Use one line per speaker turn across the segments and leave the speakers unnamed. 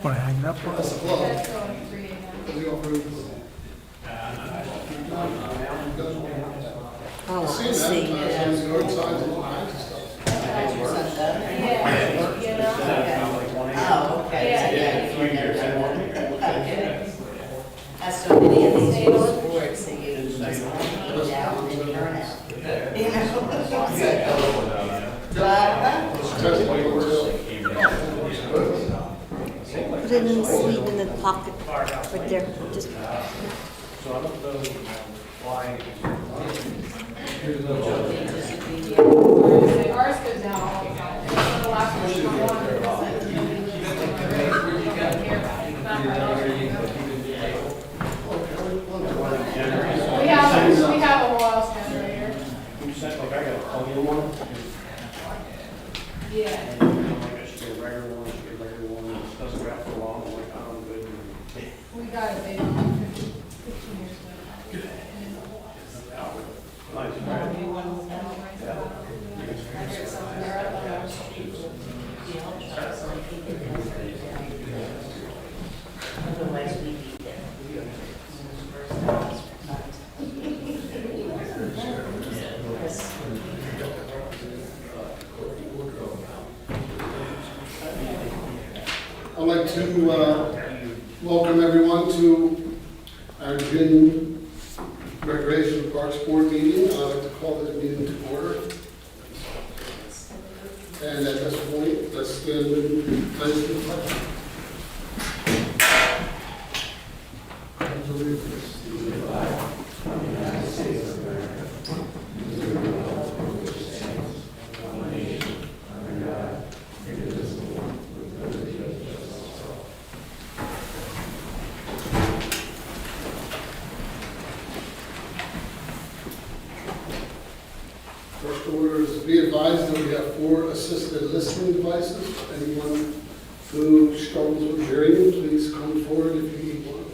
Want to hang it up?
That's a club.
That's going 3 a.m.
We go through.
Oh, I
See that?
see.
Sometimes you go inside and all kinds of stuff.
Yeah, you know?
Oh, okay.
Yeah.
That's so many of these sports, so you just go down and turn out. You know? Put it in the sleeve in the pocket, right there, just.
So I don't know why.
Ours goes out all the time. The last one, we have a Royals generator.
You sent, like, I got a color one.
Yeah.
I'm like, I should get a regular one, I should get a regular one, it doesn't go out for long, I'm like, I'm good.
We got it maybe 15 years ago.
Nice,
Otherwise, we beat them.
I'd like to welcome everyone to our June Recreation Parks Board meeting. I'd like to call this meeting to order. And at this point, let's stand and place the flag. First order is be advised that we have 4 assisted listening devices. Anyone who struggles with hearing, please come forward if you need one.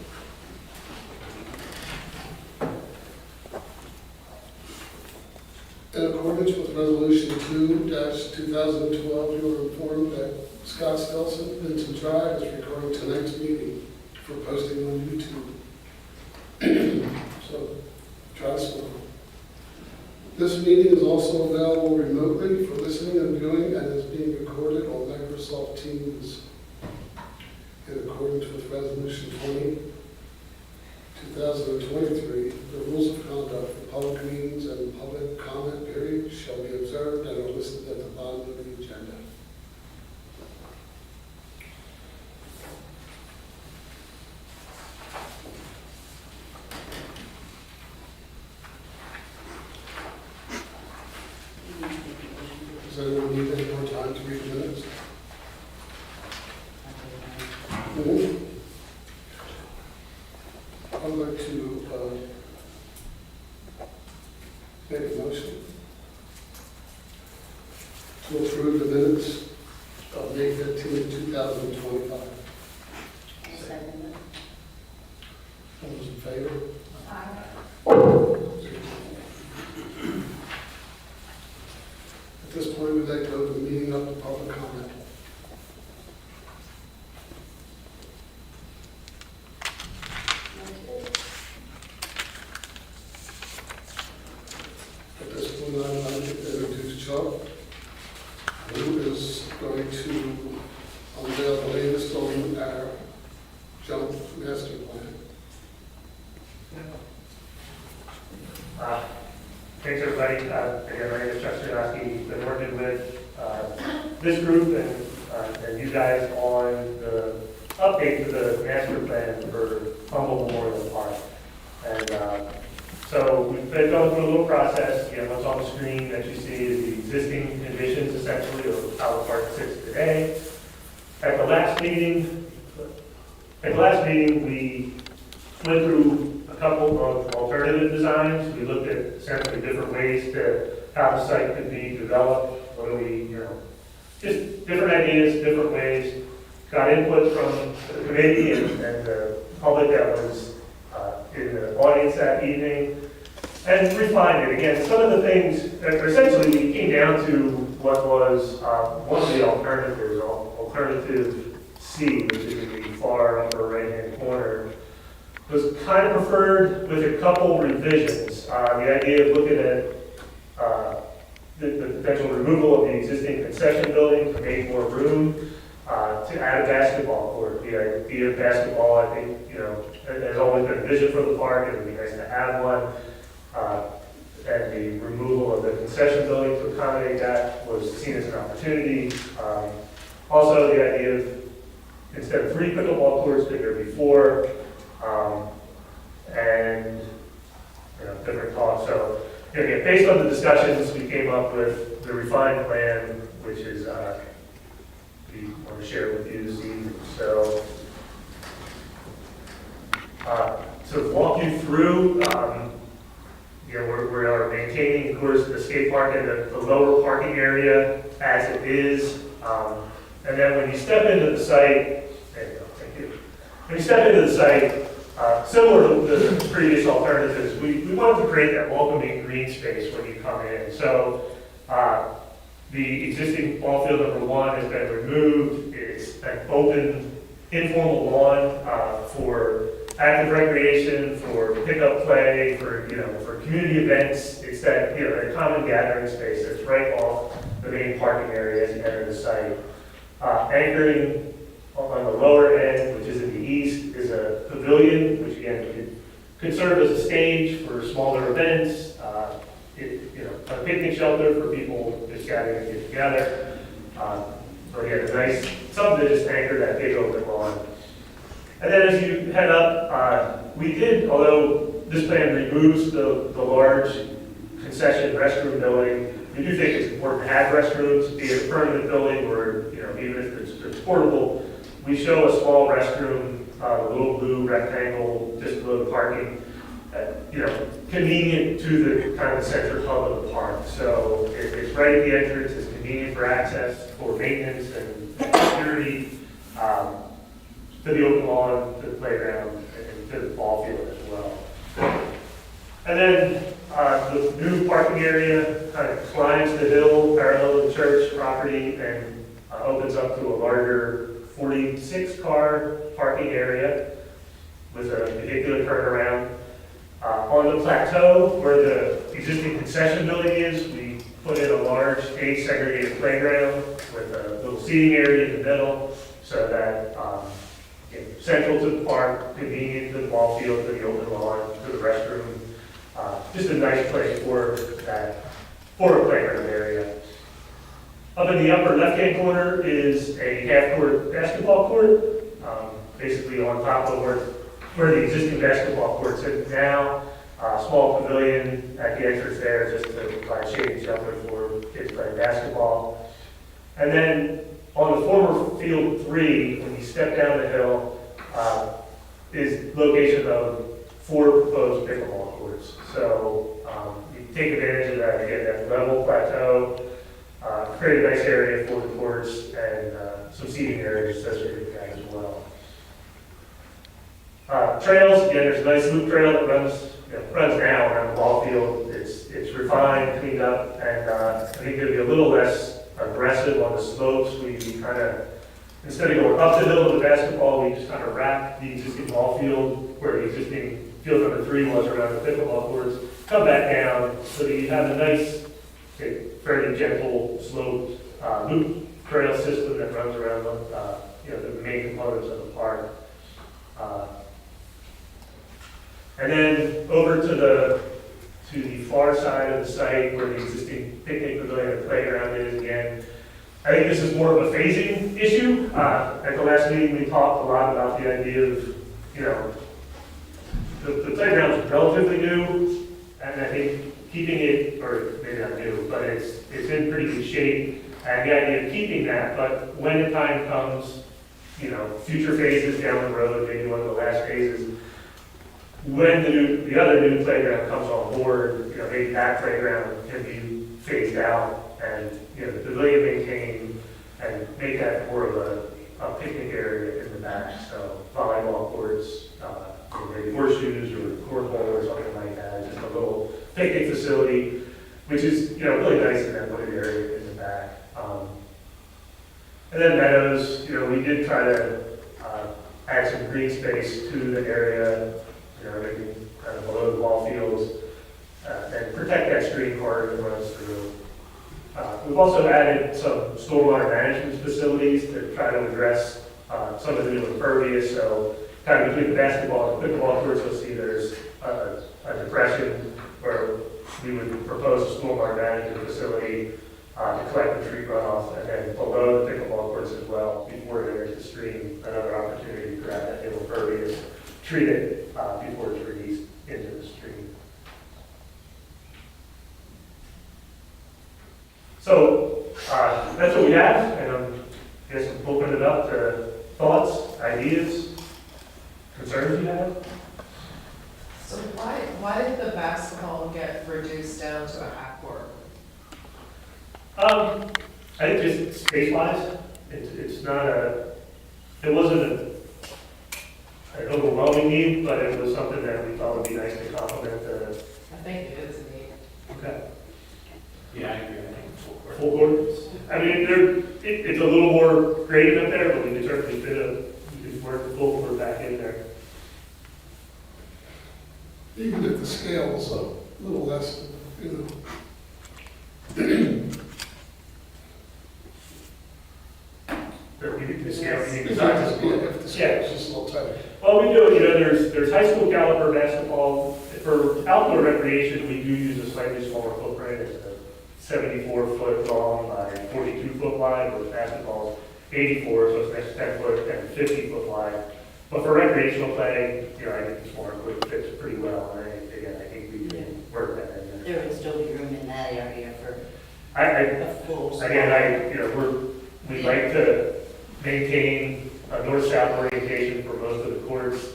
In accordance with Resolution 2-2012, you are informed that Scott Stelson, Vincent Drive, is recording tonight's meeting for posting on YouTube. So, try to slow. This meeting is also available remotely for listening and viewing and is being recorded on Microsoft Teams. In accordance with Resolution 2023, the rules of conduct for public meetings and public comment periods shall be observed and are listed at the bottom of the agenda. Does anyone need any more time to read the minutes? I'd like to make a motion to approve the minutes of May 15, 2025. All those in favor? At this point, we'd like to open the meeting up to public comment. At this point, I'd like to introduce Chuck, who is going to unveil the latest on our jump master plan.
Thanks, everybody. Again, my name is Chuck. Been working with this group and you guys on the update to the master plan for Umble Memorial Park. And so we've been going through a little process. Again, what's on the screen that you see is the existing conditions, essentially, of how the park sits today. At the last meeting, we went through a couple of alternative designs. We looked at essentially different ways to how the site could be developed. What do we, just different ideas, different ways. Got input from the committee and the public that was in the audience that evening, and refined it. Again, some of the things, essentially we came down to what was one of the alternatives, alternative C, which is in the far upper right-hand corner, was kind of preferred with a couple revisions. The idea of looking at the potential removal of the existing concession building to make more room, to add a basketball court. The idea of basketball, I think, has always been a vision for the park, and it would be nice to have one. And the removal of the concession building to accommodate that was seen as an opportunity. Also, the idea of, instead of 3 pickleball courts, that there be 4, and different talks. So, again, based on the discussions, we came up with the refined plan, which is we want to share with you this evening. So, to walk you through, we are maintaining, of course, the skate park in the lower parking area as it is. And then when you step into the site, there you go, thank you. When you step into the site, similar to the previous alternatives, we wanted to create that welcoming green space when you come in. So the existing ball field number 1 has been removed. It's an open, informal lawn for active recreation, for pickup play, for community events. It's that that common gathering space that's right off the main parking area as you enter the site. Anchoring on the lower end, which is in the east, is a pavilion, which again could serve as a stage for smaller events. A picnic shelter for people just gathering to get together. But again, a nice something to just anchor that big open lawn. And then as you head up, we did, although this plan removes the large concession restroom building, we do think it's important to have restrooms, be it a permanent building or even if it's portable. We show a small restroom, a little blue rectangle just below the parking, convenient to the kind of the central hub of the park. So it's right at the entrance, it's convenient for access, for maintenance and security, to the open lawn, to the playground, and to the ball field as well. And then the new parking area kind of climbs the hill parallel to the church property and opens up to a larger 46-car parking area with a vehicular turnaround. On the plateau where the existing concession building is, we put in a large age-segregated playground with a little seating area in the middle so that central to the park, convenient to the ball field, to the open lawn, to the restroom. Just a nice place for a playground area. Up in the upper left-hand corner is a half-court basketball court, basically on top of where the existing basketball court sits now. Small pavilion at the entrance there just to provide shade and shelter for kids playing basketball. And then on the former field 3, when you step down the hill, is location of 4 proposed pickleball courts. So you take advantage of that, again, that level plateau, create a nice area for the courts and some seating areas associated with that as well. Trails, again, there's a nice loop trail that runs now around the ball field. It's refined, cleaned up, and I think it'll be a little less aggressive on the slopes. We kind of, instead of going up the hill to the basketball, we just kind of wrap the existing ball field where the existing field number 3 was around the pickleball courts, come back down so that you have a nice, fairly gentle sloped loop trail system that runs around the main components of the park. And then over to the far side of the site where the existing picnic pavilion and playground is again. I think this is more of a phasing issue. At the last meeting, we talked a lot about the idea of, the playground is relatively new, and I think keeping it, or maybe not new, but it's in pretty good shape, and the idea of keeping that, but when the time comes, future phases down the road, maybe one of the last phases, when the other new playground comes on board, maybe that playground can be phased out and the pavilion maintained and make that more of a picnic area in the back. So volleyball courts, maybe horseshoes or cornhole or something like that. Just a little picnic facility, which is really nice in that wooded area in the back. And And then meadows, we did try to add some green space to the area, maybe kind of below the ball fields, and protect that stream corridor that runs through. We've also added some stormwater management facilities to try to address some of the new impervious. So kind of between the basketball and pickleball courts, you'll see there's a depression where we would propose a stormwater management facility to collect the tree runoff, and then below the pickleball courts as well, before it enters the stream, another opportunity to grab that new impervious, treat it before it's released into the stream. So that's what we have, and I guess we'll open it up to thoughts, ideas, concerns you have.
So why did the basketball get reduced down to a half court?
I think just space-wise, it's not it wasn't an overwhelming need, but it was something that we thought would be nice to complement the.
I think it is neat.
Okay.
Yeah, I agree, I think full court.
Full court. I mean, it's a little more graded up there, but we could certainly we could work the full court back in there.
Even if the scale's a little less,
The scale, you
if
can
the scale's just a little tighter.
Well, we do, there's high school caliber basketball. For outdoor recreation, we do use a slightly smaller footprint. It's a 74 foot long by 42 foot wide, whereas basketball is 84, so it's an extra 10 foot and 50 foot wide. But for recreational play, I think the smaller equipment fits pretty well. And I think we can work that in there.
There would still be room in that area for
I
a full.
we'd like to maintain a north-south orientation for most of the courts.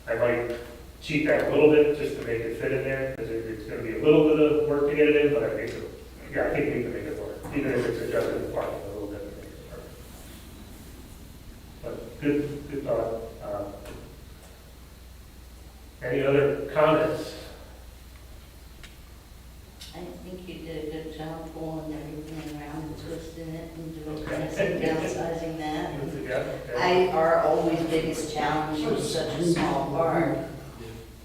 I might cheat that a little bit just to make it fit in there, because it's going to be a little bit of work to get it in, but I think we can make it work, even if it's adjusted the parking a little bit to make it work. But good thought. Any other comments?
I think you did a good job pulling everything around and twisting it and doing
Okay.
this and downsizing that.
Yeah.
Our always biggest challenge was such a small park,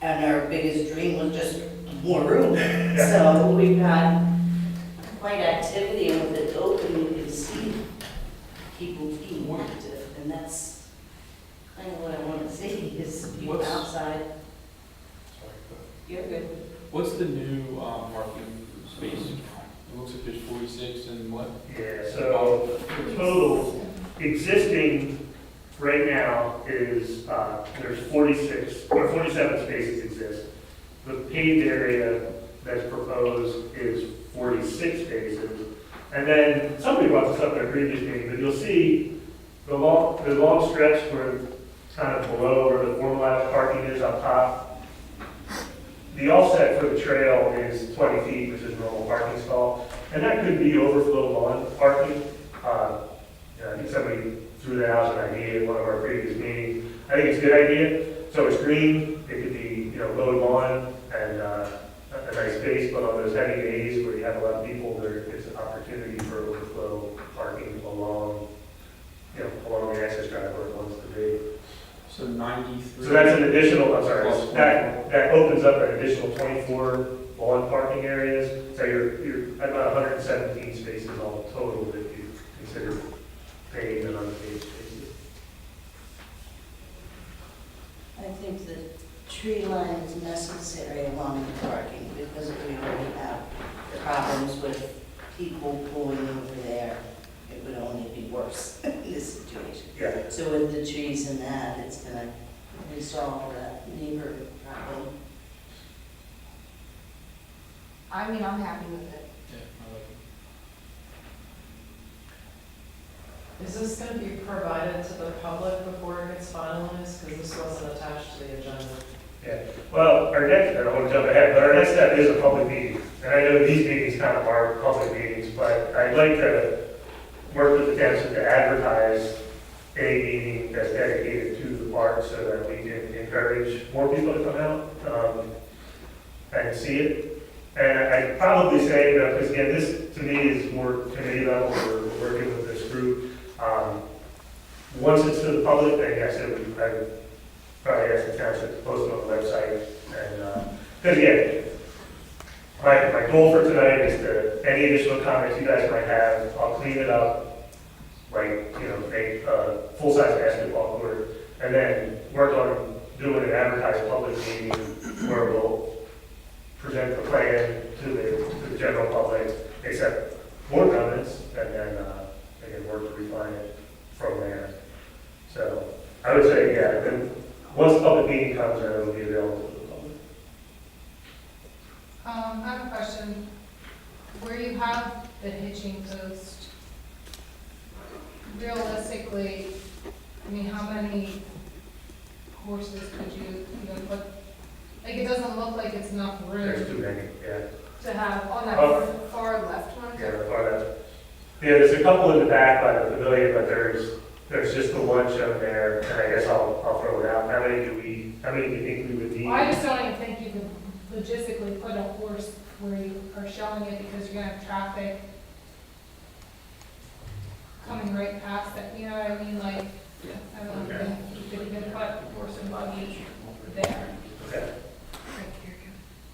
and our biggest dream was just more room. So we've got quite activity, and with it open, you can see people being active, and that's kind of what I want to see, is people
What's-
outside. You're good.
What's the new parking space count? It looks like there's 46 and what?
Yeah, so the total existing right now is, there's 47 spaces exist. The paved area that's proposed is 46 spaces. And then somebody brought this up in a previous meeting, but you'll see the long stretch where it's kind of below where the formalized parking is up top. The offset for the trail is 20 feet, which is normal parking stall, and that could be overflow lawn parking. I think somebody threw that out as an idea in one of our previous meetings. I think it's a good idea. So it's green, it could be, low lawn and a nice space, but on those heavy days where you have a lot of people, it's an opportunity for overflow parking along the access drive where it wants to be.
So 93.
So that's an additional, that opens up an additional 24 lawn parking areas. So you're at about 117 spaces all total that you consider paved and unpaved spaces.
I think the tree line is necessary along the parking because we already have problems with people pulling over there. It would only be worse in this situation.
Yeah.
So with the trees and that, it's gonna resolve that neighborhood problem.
I mean, I'm happy with it.
Yeah, I like it.
Is this gonna be provided to the public before it gets finalized? Because this wasn't attached to the agenda.
Yeah. Well, I don't want to jump ahead, but our next step is a public meeting. And I know these meetings kind of are public meetings, but I'd like to work with the township to advertise a meeting that's dedicated to the park so that we can encourage more people to come out and see it. And I'd probably say, because again, this to me is more committee level, we're working with this group. Once it's to the public, then yes, I would probably ask the township to post it on the website. And, because again, my goal for tonight is to, any additional comments you guys might have, I'll clean it up, like, make a full-size basketball court, and then work on doing an advertised public meeting where we'll present the plan to the general public, accept more comments, and then, again, work to refine it from there. So, I would say, yeah, then, once the public meeting comes, then it'll be available to the public.
I have a question. Where you have the hitching post, realistically, I mean, how many horses could you even put? Like, it doesn't look like it's enough
There's
room
too many, yeah.
to have on that
Oh.
far left one.
Yeah, there's a couple in the back by the pavilion, but there's just the one shown there, and I guess I'll throw it out. How many do you think we would need?
Well, I just don't even think you could logistically put a horse where you are showing it, because you're gonna have traffic coming right past it, you know what I mean? Like, I don't know, you could even put horse and buggy there.
Okay.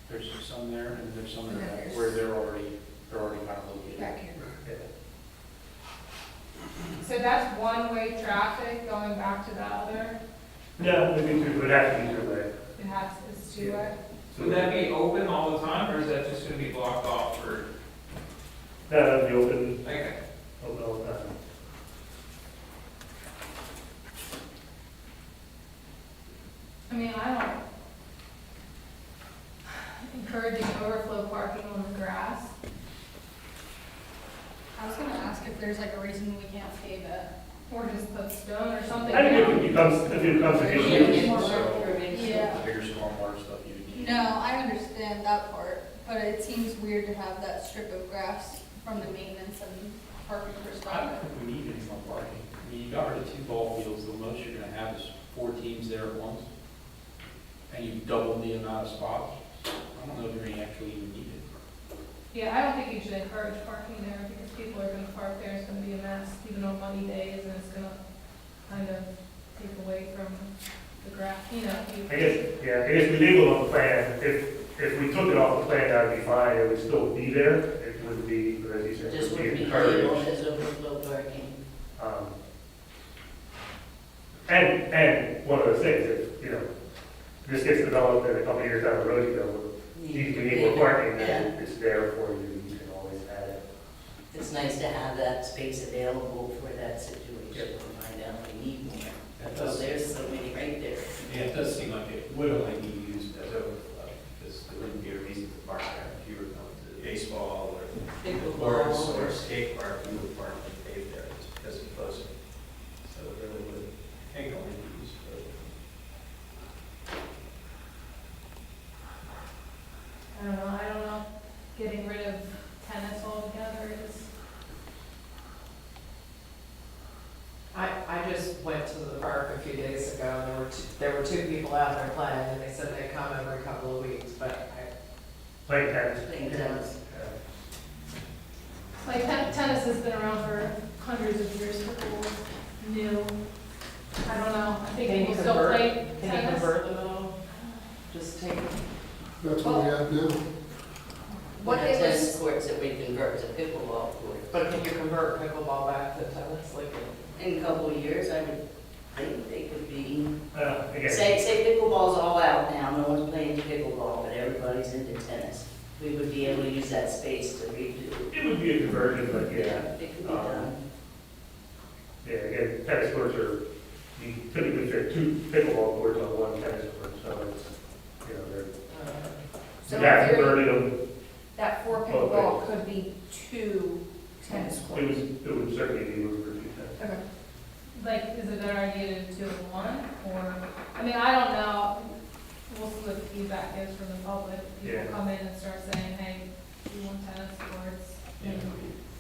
There's some there, and there's some in the back where they're already kind of located.
Back here.
Yeah.
So that's one-way traffic going back to the other,
No, it would have to be two-way.
it has, it's two-way?
Would that be open all the time, or is that just gonna be blocked off for?
No, that'd be open,
Okay.
open all the time.
I mean, I don't encouraging overflow parking on the grass.
I was gonna ask if there's like a reason we can't pave it.
Or just put stone or something.
I think if it becomes an issue,
More
so.
recreation.
Yeah.
The bigger stormwater stuff you would need.
No, I understand that part, but it seems weird to have that strip of grass from the maintenance and parking
I don't
perspective.
think we need any more parking. I mean, you got rid of 2 ball fields, the most you're gonna have is 4 teams there at once. And you doubled the amount of spots. I don't know if you're gonna actually even need it.
Yeah, I don't think you should encourage parking there, because people are gonna park there, it's gonna be a mess, even on muddy days, and it's gonna kind of take away from the grass, you know.
I guess we leave it on the plan. If we took it off the plan, that would be fine. It would still be there. It wouldn't be, as you said, it
Just
would
wouldn't
be
be labeled
encouraged.
as overflow parking.
And one of the things, if, this gets developed in a couple of years down the road, you need more parking, then
Yeah.
it's there for you. You can always add it.
It's nice to have that space available for that situation, and find out if we need more.
That
Oh,
does,
there's so many right there.
yeah, it does seem like it would only be used as overflow, because there wouldn't be a reason to park there if you were going to baseball or course or
Pickleball.
skate park, you would park and pave there just because it's closer. So it really would, I think, only be used for.
I don't know, getting rid of tennis altogether is,
I just went to the park a few days ago, and there were two people out there playing, and they said they'd come every couple of weeks, but
Playing tennis.
Playing tennis.
like, tennis has been around for hundreds of years, people new. I don't know, I think
Can you
people still
convert-
play
can you
tennis.
convert them at all? Just take,
That's what we have now.
What
We have
it was-
tennis courts that we convert to pickleball courts.
but can you convert pickleball back to tennis, like?
In a couple of years, I would think they could be,
Again,
say pickleball's all out now, no one's playing pickleball, but everybody's into tennis. We would be able to use that space to redo.
it would be a conversion, but yeah.
It could be done.
Yeah, again, tennis courts you typically fit 2 pickleball courts on 1 tennis court, so it's, they're,
So
you have
in theory,
converted them.
that 4
Okay.
pickleball could be 2 tennis
It
courts.
would certainly be room for 2 tennis.
Okay.
Like, is it a better idea to do it one, or, I mean, I don't know, we'll see what the feedback is from the public.
Yeah.
People come in and start saying, hey, we want tennis courts.
Yeah,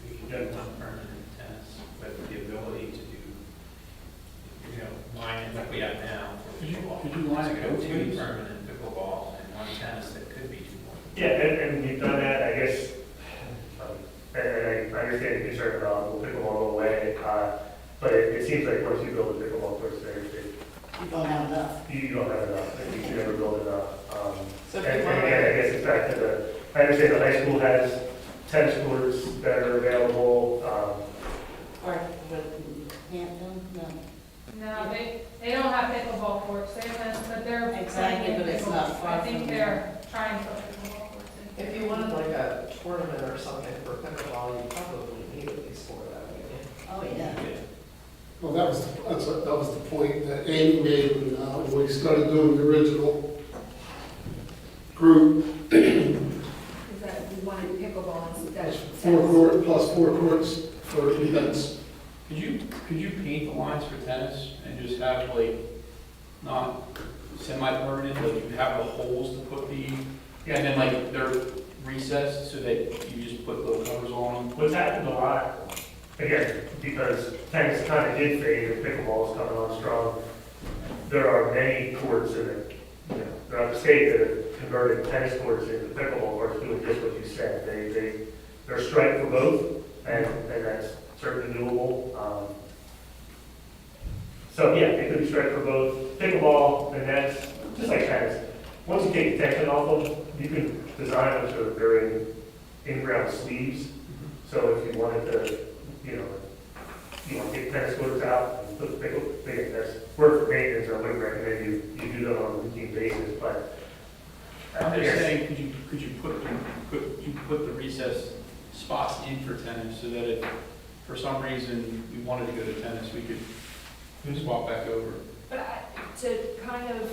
we could do non-permanent tennis with the ability to do, line it like we have now for
Could you-
pickleball.
could you line
So
it
go
both
2
ways?
permanent pickleball and 1 tennis that could be 2 more.
Yeah, and we've done that, I guess, and I understand the concern about will pickleball go away. But it seems like once you build a pickleball course there,
You don't have enough.
you don't have enough, and you can never build enough.
So if
And
you want
again, I guess it's back to the, I understand the high school has tennis courts that are available,
Or with Hampton, no.
No, they don't have pickleball courts, they have, but they're.
Exactly, but it's not
pickleball.
far
I think
from
they're trying to put pickleball courts in.
If you wanted like a tournament or something for pickleball, you probably need at least 4 of them, wouldn't you?
Oh, yeah.
Well, that was the point that Andy made when we started doing the original group.
Is that we wanted pickleball instead of tennis.
Plus 4 courts for events.
Could you paint the lines for tennis and just have like, not semi-permanent, like you have the holes to put the, and then like they're recessed so that you just put little covers on them?
What's happened a lot, again, because tennis kind of did fade and pickleball is coming on strong, there are many courts in it, throughout the state that have converted tennis courts into pickleball courts, doing just what you said. They're striped for both, and that's certainly doable. So yeah, they could be striped for both. Pickleball, and that's just like tennis. Once you take the tension off them, you can design them so that they're in-ground sleeves. So if you wanted to, you want to take tennis courts out and put the pickleball, that's work for maintenance, I wouldn't recommend you do that on a routine basis, but.
I'm just saying, could you put the recessed spots in for tennis so that if for some reason we wanted to go to tennis, we could swap back over?
But to kind of,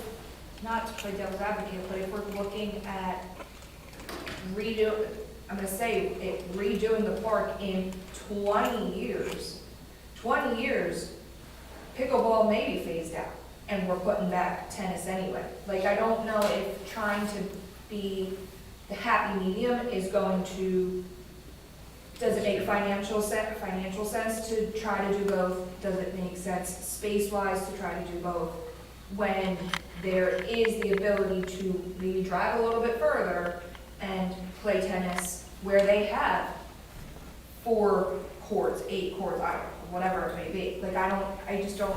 not to play devil's advocate, but if we're looking at redoing the park in 20 years, pickleball may be phased out, and we're putting back tennis anyway. Like, I don't know if trying to be the happy medium is going to, does it make financial sense to try to do both? Does it make sense space-wise to try to do both? When there is the ability to maybe drive a little bit further and play tennis where they have 4 courts, 8 courts, I don't know, whatever it may be. Like, I just don't,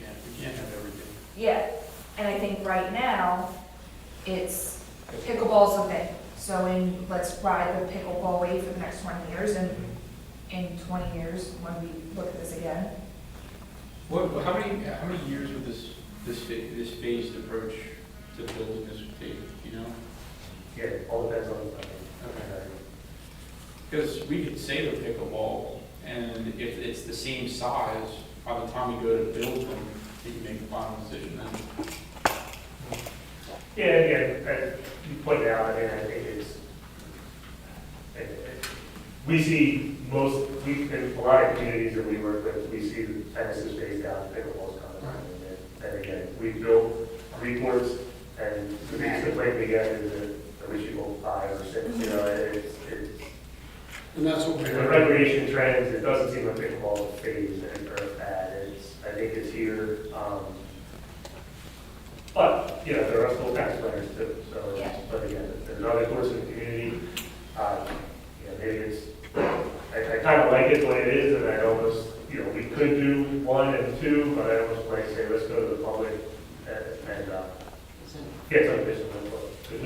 Yeah, we can't have everything.
yeah. And I think right now, it's pickleball's a thing. So let's ride the pickleball wave for the next 20 years, and in 20 years, when we look at this again,
How many years would this phased approach to building this take, you know?
Yeah, all depends on.
Okay. Because we could say the pickleball, and if it's the same size, by the time we go to build them, we can make the final decision then.
Yeah, again, as you pointed out, I think we see in a lot of communities that we work with, we see the tennis is phased out, pickleball's coming on. And again, we built 3 courts, and the biggest complaint we get is that I wish you go 5 or 6, it's.
And that's what we
The
heard.
recreation trends, it doesn't seem like pickleball is phased or bad, I think it's here. But, there are still tennis players too, so,
Yeah.
but again, there's other courts in the community. Maybe it's, I kind of like it the way it is, and I almost, we could do 1 and 2, but I almost like to say, let's go to the public and get some additional input. Because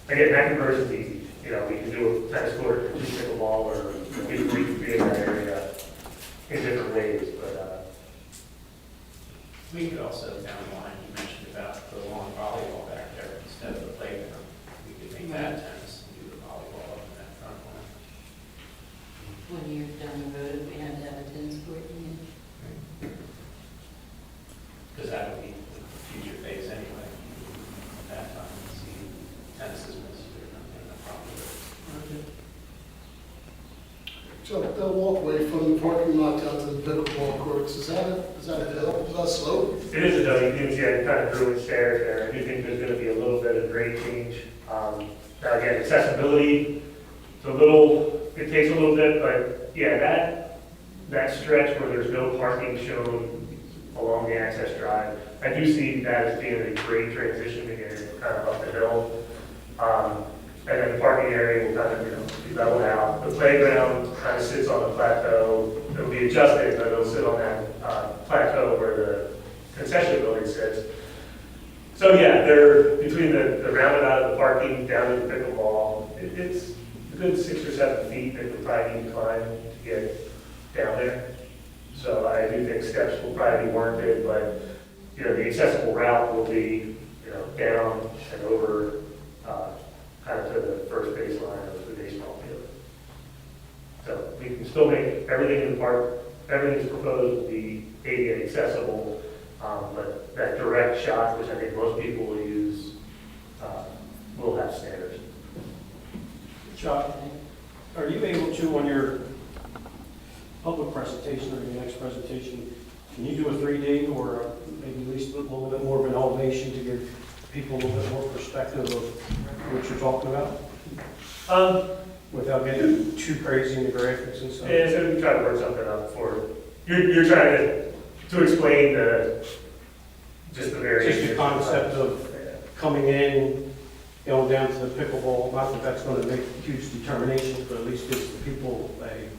again, that conversion's easy. We can do a tennis court and 2 pickleball, or we can be in that area in different ways, but,
We could also, down the line, you mentioned about the lawn volleyball back there instead of the playground. We could make that tennis and do the volleyball up in that front one.
When you're down the road, if we had to have a tennis court,
Because that would be the future phase anyway. At that time, see tennis is missed or nothing, no problem with it.
So they'll walk away from the parking lot down to the pickleball courts. Is that a hill? Is that a slope?
it is a W, you can see I kind of drew in stairs there. I do think there's going to be a little bit of grade change. Now again, accessibility, it takes a little bit, but yeah, that stretch where there's no parking shown along the access drive, I do see that as being a great transition to get kind of up the hill. And then the parking area will kind of, be leveled out. The playground kind of sits on a plateau. It'll be adjusted, but it'll sit on that plateau where the concession building sits. So yeah, they're between the roundabout of the parking down to the pickleball. It's a good 6 or 7 feet that we probably need to climb to get down there. So I do think steps will probably be warranted, but the accessible route will be down and over kind of to the first baseline of the baseball field. So we can still make everything in the park, everything is proposed to be ADA accessible, but that direct shot, which I think most people will use, will have standards.
Chuck, are you able to, on your public presentation or your next presentation, can you do a 3D or maybe at least a little bit more of an elevation to give people a little bit more perspective of what you're talking about? Without getting too crazy in the graphics and stuff?
Yeah, so we try to work something up for, you're trying to explain just the variation.
Just the concept of coming in, going down to the pickleball, not that that's going to make a huge determination, but at least gives the people a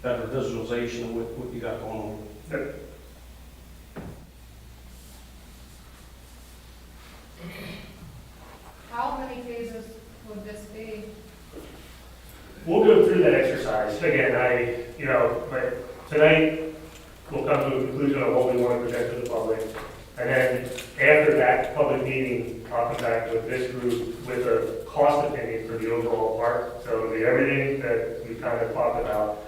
better visualization of what you got going on.
Yep.
How many phases would this be?
We'll go through that exercise. Again, tonight we'll come to a conclusion on what we want to present to the public. And then after that public meeting, I'll come back with this group with a cost opinion for the overall park. So it'll be everything that we kind of talked about.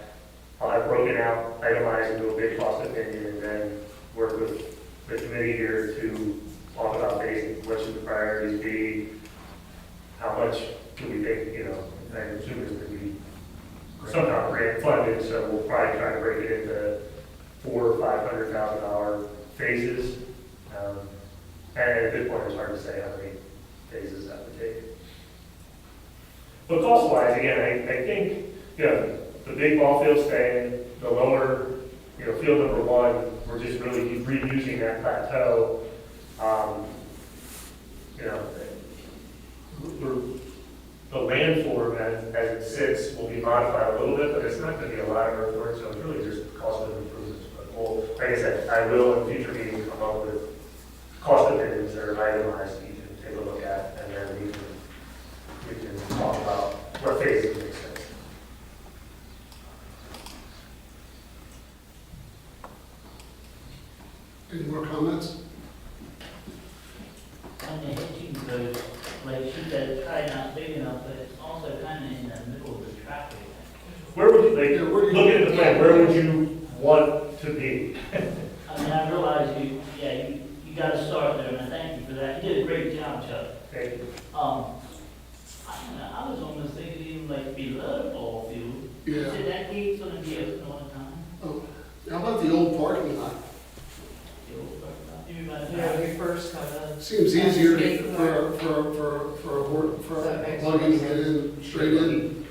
I'll have broken out, itemized into a big cost opinion, and then work with the committee here to talk about basically what should the priorities be, how much do we think, I assume it's going to be somehow grant funded, so we'll probably try to break it into $400,000 or $500,000 phases. And at this point, it's hard to say how many phases that would take. But cost-wise, again, I think, the big ball field staying, the lower, field number 1, we're just really reusing that plateau. The landform as it sits will be modified a little bit, but it's not going to be a lot of earthwork, so it's really just cost of improvements. But like I said, I will in future meetings come up with cost opinions that are itemized that you can take a look at, and then we can talk about what phases make sense.
Any more comments?
On the hitching post, like she said, it's probably not big enough, but it's also kind of in the middle of the traffic.
Where would you, looking at the plan, where would you want to be?
I mean, I realize you got to start there, and I thank you for that. You did a great job, Chuck.
Thank you.
I was almost thinking even like below the ball field.
Yeah.
You said that gate's going to be open all the time.
Oh, how about the old parking lot?
We first come in.
Seems easier for a buggy to get in, straight in.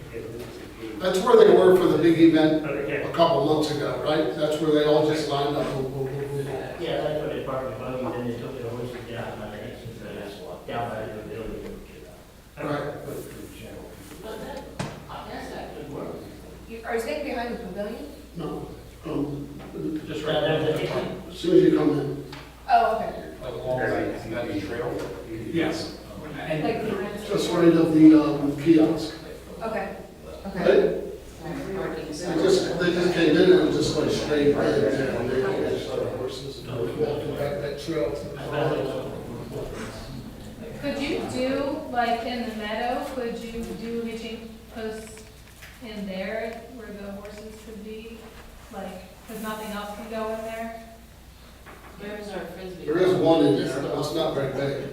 That's where they were for the big event
Okay,
a couple months ago, right? That's where they all just lined up.
Yeah, that's where they parked the buggy, then they took the horses down by the entrance, down by the building.
Right.
But that, I guess that could work.
Are you staying behind the pavilion?
No,
Just
Now, there's a hitching,
as soon as you come in.
Oh, okay.
Along that trail?
Yes.
And
Like behind the.
Just right of the kiosk.
Okay, okay.
They just came in and just went straight in there and they started horses and walking back that trail to the car.
Could you do, like in the meadow, could you do hitching posts in there where the horses could be? Like, because nothing else can go in there?
Where's our frisbee?
There is one in there, but it's not very big.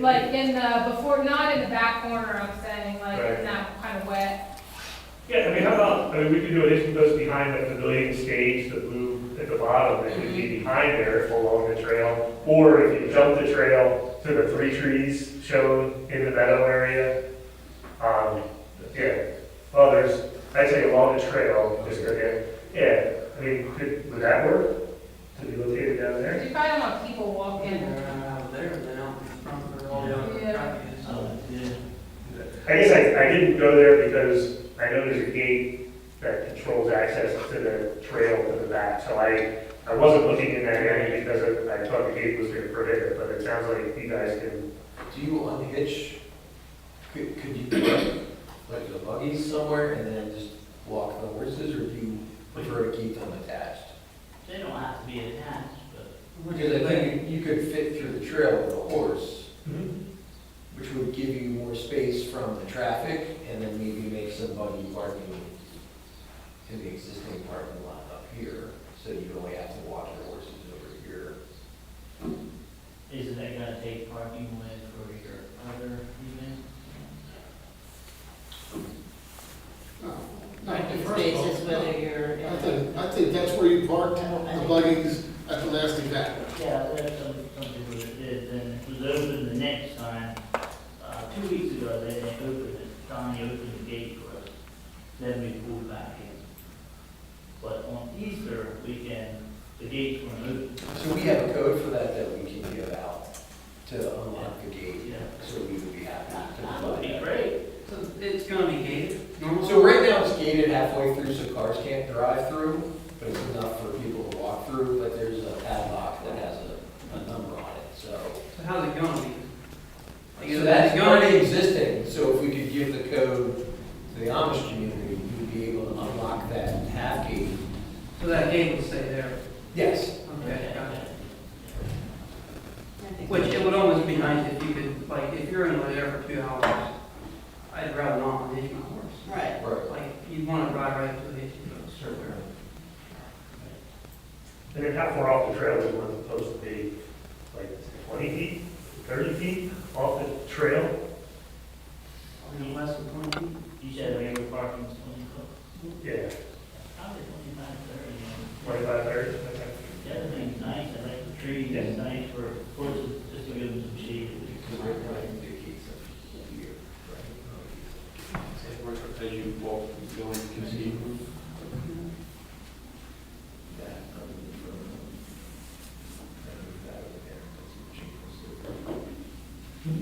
Like in the, not in the back corner, I'm saying, like in that kind of wet.
yeah, how about, we could do a hitching post behind the pavilion stage, the blue at the bottom, that could be behind there along the trail. Or if you jump the trail to the 3 trees shown in the meadow area. I'd say along the trail, just go down. Yeah, would that work? To be located down there?
You probably don't want people walking.
There, then out in front where all the other
Yeah.
traffic is.
I guess I didn't go there because I know there's a gate that controls access to the trail to the back, so I wasn't looking in that area because I thought the gate was gonna prohibit it, but it sounds like you guys can.
Do you unhitch, could you put like the buggies somewhere and then just walk the horses, or do you prefer to keep them attached?
They don't have to be attached, but.
Because I think you could fit through the trail with a horse, which would give you more space from the traffic, and then maybe make some buggy parking in the existing parking lot up here, so you only have to walk your horses over here.
Isn't that gonna take parking away for your other event?
No,
Parking
first of all,
spaces, whether you're.
I think that's where you parked the buggies at the last event.
Yeah, there's some people that did, then it was open the next time. 2 weeks ago, they didn't open it, Donnie opened the gate for us, then we pulled back in. But on Easter weekend, the gates weren't open.
So we have a code for that we can give out to unlock the gate,
Yeah.
so we would be happy to
That would
provide
be
that.
great.
So it's gonna be gated normally?
So right now it's gated halfway through so cars can't drive through, but it's enough for people to walk through, but there's a padlock that has a number on it, so.
So how's it gonna be?
So that's already existing, so if we could give the code to the Amish community, we'd be able to unlock that half gate.
So that gate will stay there?
Yes.
Okay, got it. Which it would almost be nice if you could, like, if you're in there for 2 hours, I'd rather not hitch my horse.
Right.
Right.
Like, you wanna ride right up to the hitching post.
And then how far off the trail is one supposed to be? Like 20 feet, 30 feet off the trail?
I mean, less than 20 feet.
You said regular parking is 20 foot?
Yeah,
Probably 25, 30.
25, 30, okay.
The other thing's nice, I like the trees, it's nice for horses, just to give them some shade.
Because right now I think the gate's up here, right?
As you walk, you can see.
That, that over there, that's what she wants to do.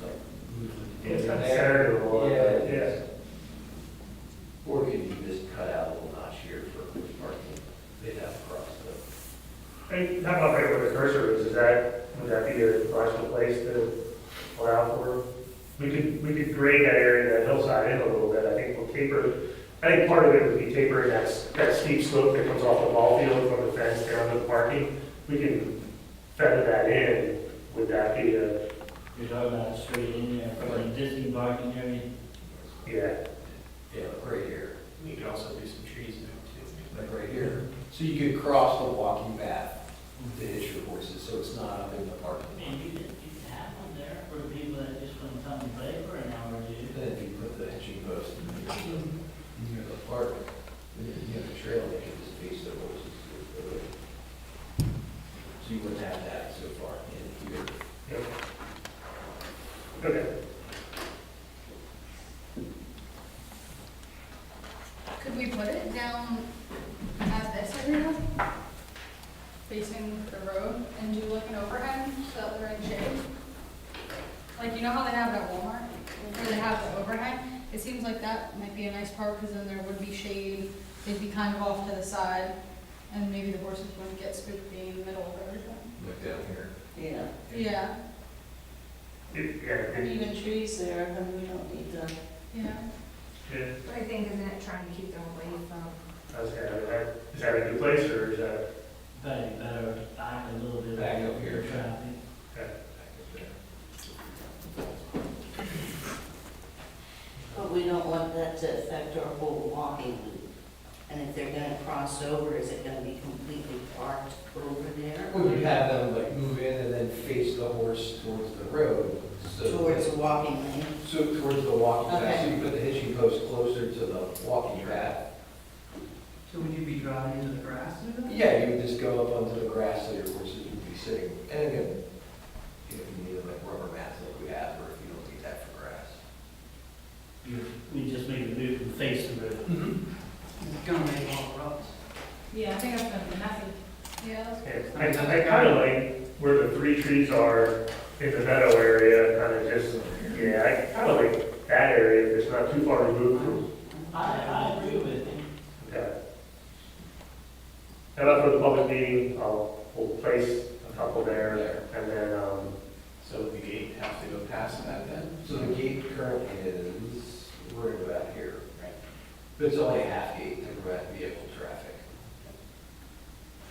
Like, move the-
Yeah, it's kind of centered a little bit, yeah.
Or could you just cut out a little notch here for parking, they'd have to cross the.
And how about right where the cursor is would that be a logical place to allow for? We could grade that area, that hillside in a little bit, I think we'll taper, I think part of it would be tapering that steep slope that comes off the ball field from the fence down to the parking. We can feather that in, would that be a,
You're talking about straight in there from the existing parking area?
yeah,
Yeah, like right here,
You could also do some trees there too.
like right here. So you could cross the walking path to hitch your horses, so it's not up in the parking
I
lot.
mean, you could have one there for people that just want to come and play for an hour or two.
Then if you put the hitching post near the park, near the trail, they could just face their horses. So you wouldn't have that so far in here.
yep. Okay.
Could we put it down at this area? Facing the road and do like an overhang so that they're in shade? Like, you know how they have it at Walmart, where they have the overhang? It seems like that might be a nice part, because then there would be shade, they'd be kind of off to the side, and maybe the horses wouldn't get spooked being in the middle of everything.
Like down here.
Yeah,
Yeah,
Yeah,
and even trees there, and we don't need to.
yeah.
yeah.
But I think, isn't it trying to keep them away from,
I was gonna, is that a good place, or is that?
Better back a little bit.
Back up here.
Traffic.
But we don't want that to affect our whole walking loop. And if they're gonna cross over, is it gonna be completely parked over there?
Well, you'd have them like move in and then face the horse towards the road. So
Towards the walking lane?
So towards the walking path,
Okay.
so you put the hitching post closer to the walking path.
So would you be driving into the grass through that?
Yeah, you would just go up onto the grass so your horses would be sitting. And again, you know, you need like rubber mats like we have, or if you don't need that for grass.
We just make the move and face the road.
It's gonna make a lot of ruts.
Yeah, I think that's gonna be messy.
Yeah,
Yeah, I kind of like where the 3 trees are in the meadow area, kind of just, yeah, I kind of like that area, it's not too far removed from,
I agree with him.
okay. And after the public meeting, we'll place a couple there, and then,
So the gate has to go past that then?
So the gate currently is right about here,
Right.
but it's only a half gate to prevent vehicle traffic.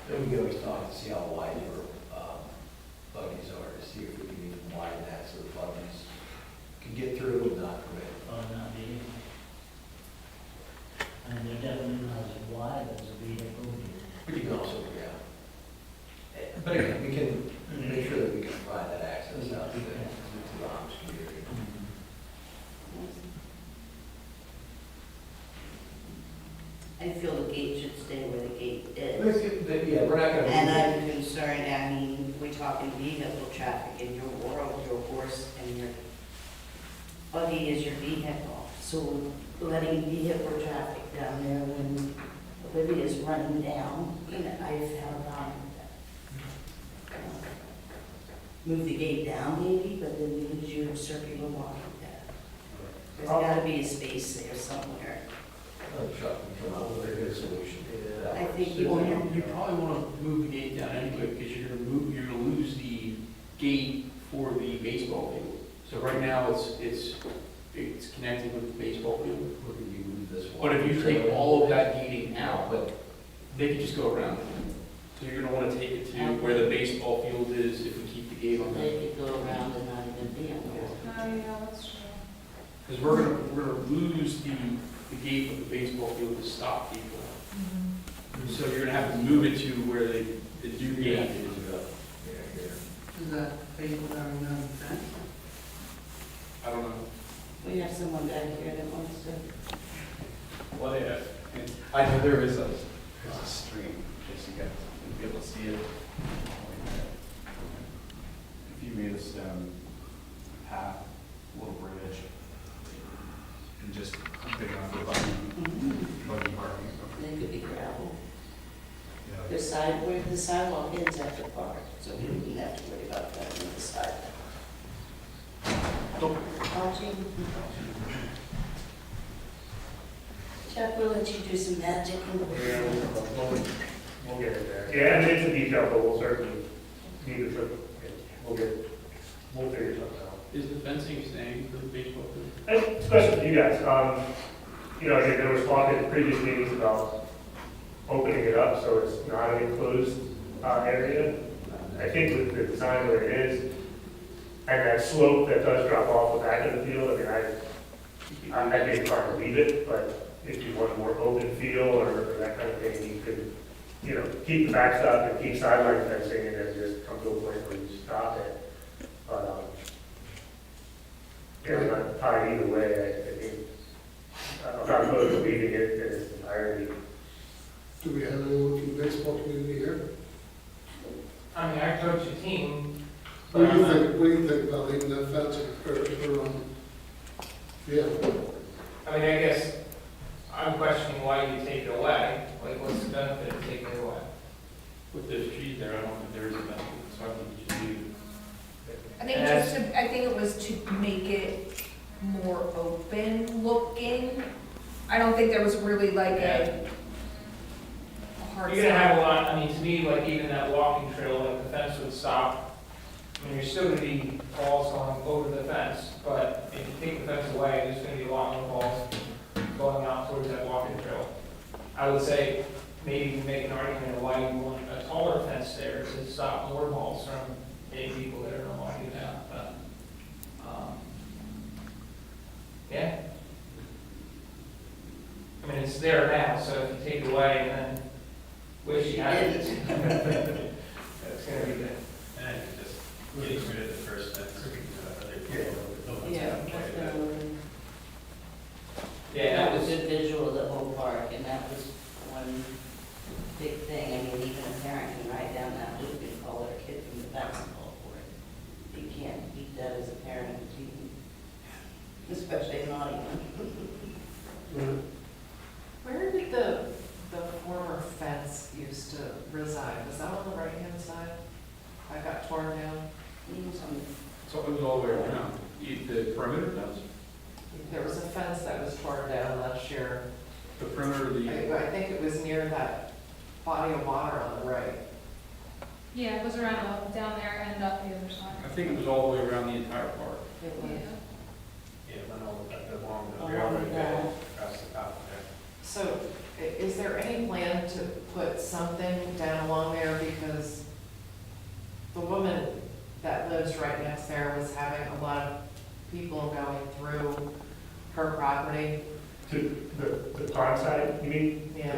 Then we can always talk and see how wide your buggies are, to see if we can even widen that so the buggies can get through and not permit.
Oh, not me. And they're definitely not as wide as a vehicle.
But you can also, yeah. But again, we can make sure that we can provide that access out to the Amish community.
I feel the gate should stay where the gate is.
Yeah, we're not gonna.
And I'm concerned, I mean, we're talking vehicle traffic in your world, your horse and your buggy is your vehicle. So letting vehicle traffic down there when Olivia's running down, you know, I've had a problem with that. Move the gate down maybe, but then you lose your circular walking path. There's gotta be a space there somewhere.
Chuck can come up with a good solution.
I think you
Well,
want
you probably wanna move the gate down anyway, because you're gonna lose the gate for the baseball field. So right now, it's connected with the baseball field.
Look at you move this one.
But if you take all of that gating out, they could just go around it. So you're gonna wanna take it to where the baseball field is if we keep the gate on that.
They could go around and not even be on there.
Oh, yeah, that's true.
Because we're gonna lose the gate of the baseball field to stop people. So you're gonna have to move it to where the new gate is.
Is that people down there on the fence?
I don't know.
We have someone back here that wants to.
What if, and I know there's a stream, just you guys can be able to see it. If you made a stone path, little bridge, and just big enough for buggy parking.
They could be gravel.
Yeah.
Where the sidewalk ends at the park, so we wouldn't have to worry about that on the side. Archie? Chuck, we'll let you do some magic and
yeah, we'll get it there. Yeah, and it's a detail, but we'll certainly need to, we'll figure something out.
Is the fencing staying for the baseball field?
That's a question for you guys. You know, again, there was talk at previous meetings about opening it up so it's not an enclosed area. I think with the design where it is, and that slope that does drop off the back of the field, I mean, I'd be inclined to leave it, but if you want a more open feel or that kind of thing, you could, you know, keep the backstop and keep sideline fencing and then just come to a point where you stop it. But, yeah, I'm not tied either way. I think, I'm not opposed to leaving it in its entirety.
Do we have anyone from the baseball community here?
I mean, I coach a team.
What do you think about leaving that fence or, yeah?
I mean, I guess I'm questioning why you take it away. Like, what's the benefit of taking it away?
With those trees there, I don't think there is a benefit, so I think you should leave it.
I think it was to make it more open looking. I don't think there was really like a hard.
You're gonna have a lot, I mean, to me, like even that walking trail, like the fence would stop. I mean, you're still gonna be balls going over the fence, but if you take the fence away, there's gonna be a lot more balls going out towards that walking trail. I would say maybe make an argument of why you want a taller fence there to stop more balls from hitting people that are not walking down, but, yeah. I mean, it's there now, so if you take it away and then wish you had it, that's gonna be good.
And I think just getting rid of the first fence, other people.
Yeah, definitely.
Yeah,
That was a visual of the whole park, and that was one big thing. I mean, even a parent can ride down that loop and call their kid from the basketball court. You can't beat that as a parent, especially a naughty one.
Where did the former fence used to reside? Was that on the right-hand side? I got torn down.
It was on
So it was all the way around, the perimeter does?
there was a fence that was torn down last year.
The perimeter of the,
I think it was near that body of water on the right.
Yeah, it was around, down there and up the other side.
I think it was all the way around the entire park.
It was.
Yeah.
Yeah, it went all along the
Along
railroad
the-
bed, across the top there.
So is there any plan to put something down along there? Because the woman that lives right next there was having a lot of people going through her property.
To the pond side, you mean?
Yeah.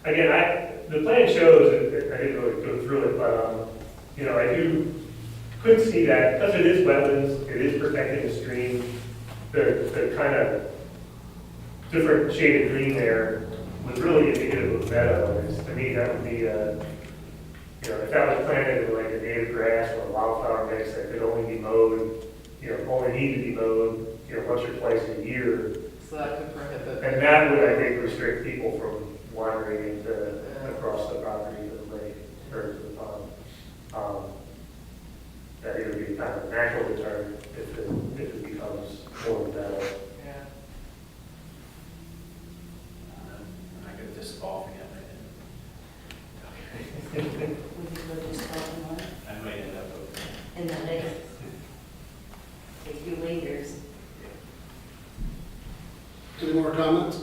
Again, the plan shows, and I didn't really go through it, but, you know, I could see that, because it is wetlands, it is protecting the stream, the kind of different shaded green there was really indicative of meadow, and to me, that would be, you know, if that was planted with like a native grass or a wildflower mix that could only be mowed, you know, only need to be mowed, you know, once or twice a year,
So that could prohibit.
and that would, I think, restrict people from wandering into, across the property to the lake, or to the pond. That it would be kind of a natural deterrent if it becomes more meadow.
Yeah.
I go disc golfing at
We could go just talking on it
I might end up over there.
in the lake. Take you waders.
Any more comments?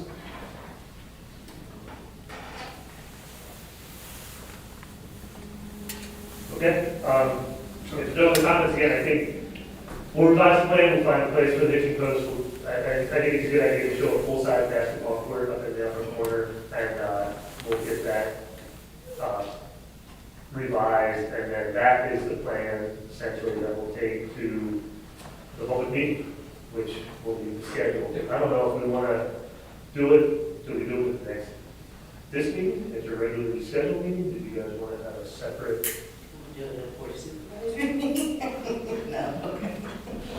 Okay, so if there's no comments, again, I think we'll revise the plan, we'll find a place for the hitching post. I think it's a good idea to show a full-size basketball court up in the upper corner, and we'll get that revised, and then that is the plan essentially that we'll take to the public meeting, which will be scheduled. I don't know if we want to do it, do we do it with the next, this meeting, is your regularly scheduled meeting? Do you guys want to have a separate?
Do it at board supervisor meeting? No, okay.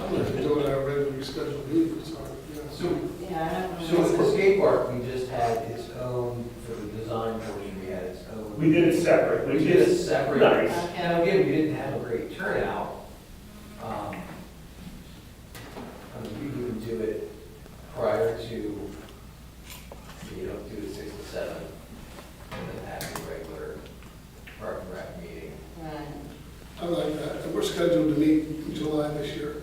I'm going to do it at our regularly scheduled meeting, sorry. Yeah.
So,
Yeah, I don't know.
so with the skate park, we just had its own, for the design portion, we had its own.
We did it separate,
We
which
did it
is
separate.
nice.
And again, we didn't have a great turnout. I mean, you could do it prior to, you know, do it 6 to 7, and then have a regular park and rec meeting.
Right.
I like that. And we're scheduled to meet in July this year.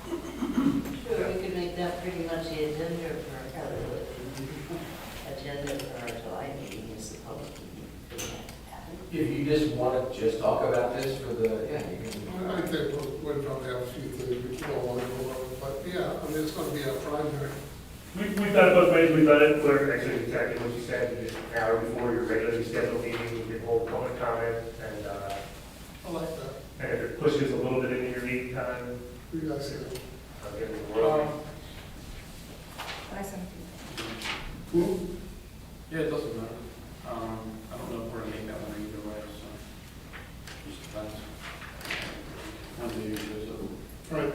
Sure, we could make that pretty much the agenda for our July meeting is the public meeting. Could that happen?
If you just want to just talk about this for the, yeah, you can.
I think we'll probably have a few things we all want to go over, but yeah, I mean, it's going to be a primary.
We've done it both ways. We've done it where, actually, exactly what you said, just an hour before your regularly scheduled meeting, you can hold public comment, and,
I like that.
and if it pushes a little bit into your meeting time,
You guys see it.
I'll give it the world.
I sent
Hmm?
yeah, it doesn't matter. I don't know if we're gonna make that one either way, so. Just depends. One day it shows up.
Right.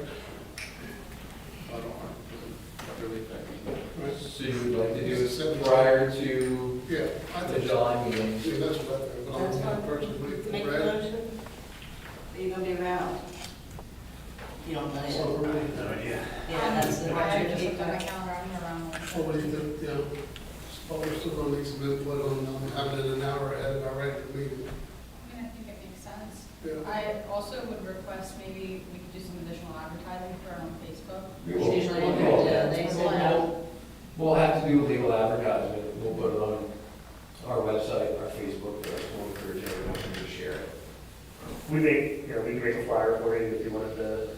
I don't want, doesn't really affect me.
Right.
So you would like to do it prior to
Yeah, I
the
think so.
July meeting?
See, that's what I think, but
That's
I'm
fine.
not personally.
Make the
Right?
motion? Are you gonna be around? You don't know.
So, we're ready.
No idea.
Yeah, that's the.
I just looked at my calendar, I'm around.
Well, what do you think, you know, well, we're still going to need some input on having it an hour ahead of our regular meeting.
I mean, I think it makes sense.
Yeah.
I also would request maybe we could do some additional advertising for our own Facebook.
We
It's
will.
usually, they
We'll-
send out.
We'll have to do legal advertisement, we'll put it on our website, our Facebook, but we'll encourage everyone to share it.
We make, you know, we can make a flyer for you if you wanted to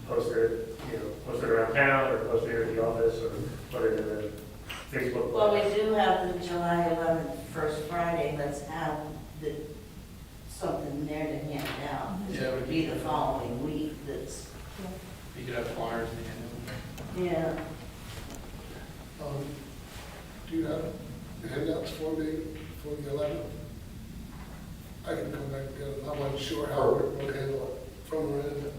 post it, you know, post it around town, or post it here at the office, or put it in the Facebook.
Well, we do have the July 11th, first Friday, let's have the, something there to hand out.
Yeah,
It would be the following week that's,
You could have flyers at the end
yeah.
Do you have handouts for me for the 11th? I can come back and get them. I wasn't sure how we'll handle it from our end.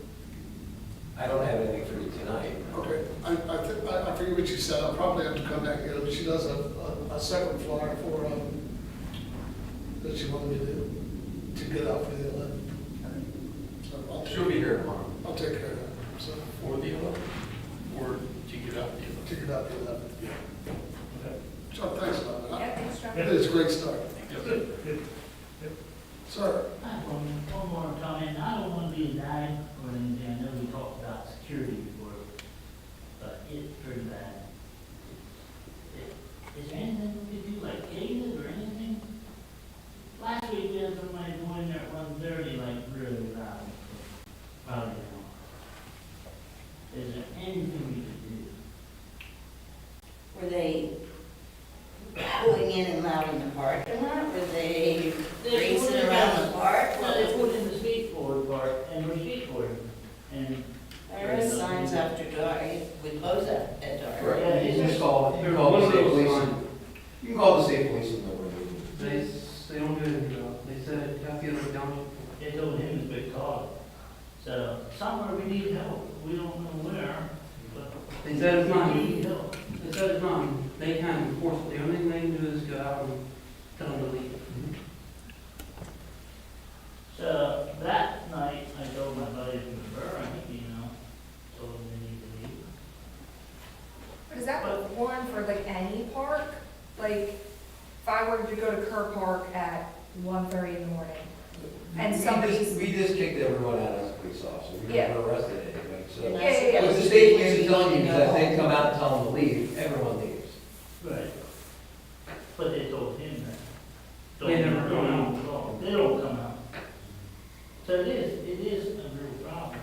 I don't have anything for you tonight.
Okay, I forget what you said. I'll probably have to come back and get them. She does a separate flyer for, that she wanted me to get out for the 11th. So I'll
She'll be here tomorrow.
I'll take care of that. So,
for the 11th.
of it.
Okay.
Chuck, thanks about that.
Yeah, thanks, Chuck.
I think it's a great start.
Good.
Sir?
I have one more comment. I don't want to be a nag or anything. I know we talked about security before, but it's pretty bad. Is there anything we could do, like gated or anything? Last week we had somebody going there at 1:30, like really loud. Probably not. Is there anything we could do?
Were they pulling in and out in the parking lot? Were they racing around the park?
No, they put in the skateboard part, and we're skateboarding. And
There are signs after dark, we close at dark.
Yeah,
Right, you
it's
can call, you can call the state police, you can call the state police and know where they are.
They don't do anything about it. They said, I feel like down.
they told him it's a big car. So somewhere we need help. We don't know where, but
They said it's not,
we need help.
they said it's not, they can enforce it. The only thing they can do is go out and tell them to leave.
So that night, I told my buddy from the borough, told him they need to leave.
But is that one for like any park? Like, if I were to go to Kerr Park at 1:30 in the morning, and somebody's,
We just kicked everyone out as a police officer, we
Yeah.
never arrested anybody, so.
You're not
Yeah, yeah, yeah.
What the
supposed to
state
be
police is telling you is
go
that they
home.
come out and tell them to leave, everyone leaves.
Right. But they told him that.
They never come out.
They don't come out. So it is a real problem.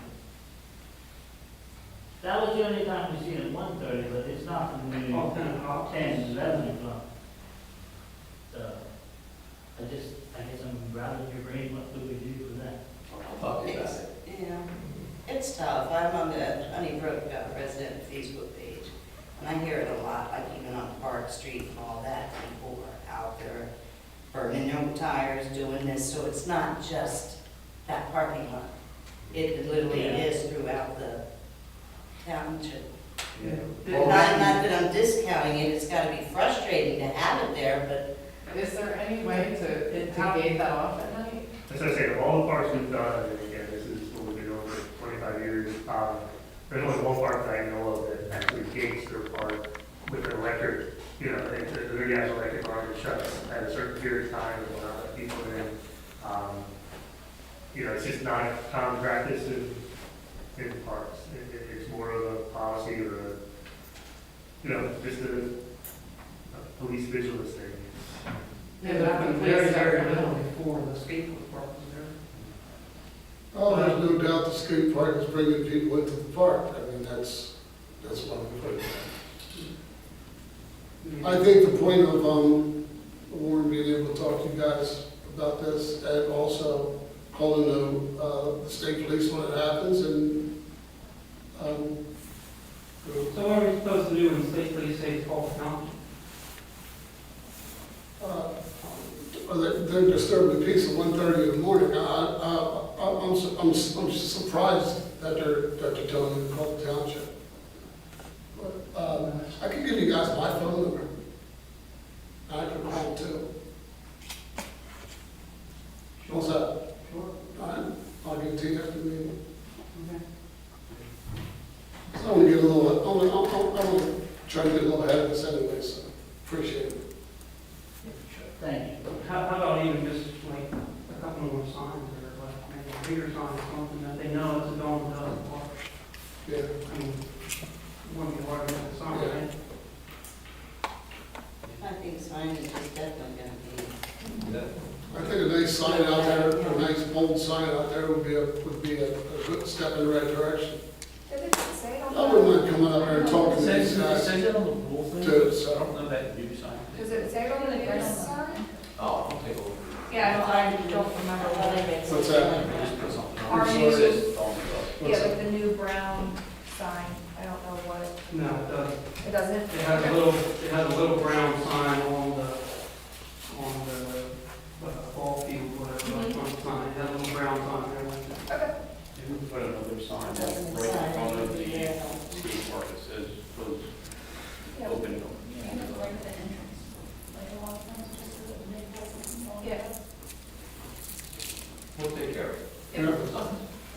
That was the only time we see it at 1:30, but it's not when we,
All 10 o'clock.
10, 11 o'clock. So, I guess I'm rattling your brain, what do we do for that?
I'll talk to you about
It's,
it.
yeah, it's tough. I'm on the Brook resident Facebook page, and I hear it a lot, like even on Park Street and all that, people are out there burning their tires, doing this, so it's not just that parking lot. It literally
Yeah.
is throughout the township.
Yeah.
Not that I'm discounting it, it's gotta be frustrating to have it there, but
Is there any way to gate that off at night?
As I say, of all the parks we've done, and again, this is what we've been doing for 25 years, there's only one park that I know of that actually gates their park with an electric, the gas electric arm that shuts at a certain period of time and will not let people in. It's just not a common practice in parks. It's more of a policy or just a police vigilance thing.
It happened very, very little before the skateboard park was there.
Oh, there's no doubt the skate park is bringing people into the park. I mean, that's one of the things. I think the point of, Warren being able to talk to you guys about this and also calling the state police when it happens and,
So what are we supposed to do when the state police say it's off county?
they're disturbing the peace at 1:30 in the morning. I'm surprised that they're telling you to call the township. But, I can give you guys my phone number. I can call too. What's that?
Sure.
All right, I'll give it to you after the meeting.
Okay.
I want to get a little, I want to try to get a little ahead of this anyway, so appreciate it.
Thank you.
How about even just like a couple more signs or like maybe a bigger sign or something that they know it's a going to the park?
Yeah.
I mean, it wouldn't be hard to make a sign, right?
I think signage is definitely gonna be.
I think a nice sign out there, a nice bold sign out there would be a good step in the right direction.
did it say it on
I
the,
wouldn't mind coming up there and talking to these guys
Says it on the pool thing?
too,
I
so.
don't know that new sign.
does it say it on the news sign?
Oh, I'll take a look.
Yeah, I don't remember what it is.
What's that?
Just put something on.
Our
Which
new,
one is it?
yeah, like the new brown sign, I don't know what,
No, it doesn't.
it doesn't?
It has a little brown sign on the ball field, whatever,
Mhm.
front sign. It has a little brown sign there like that.
Okay.
You can put another sign
Doesn't
right in front of the
sign.
skate park that says closed,
Yeah.
open.
And it's right at the entrance, like a lot of times, just so that they have.
Yeah.
We'll take care of it.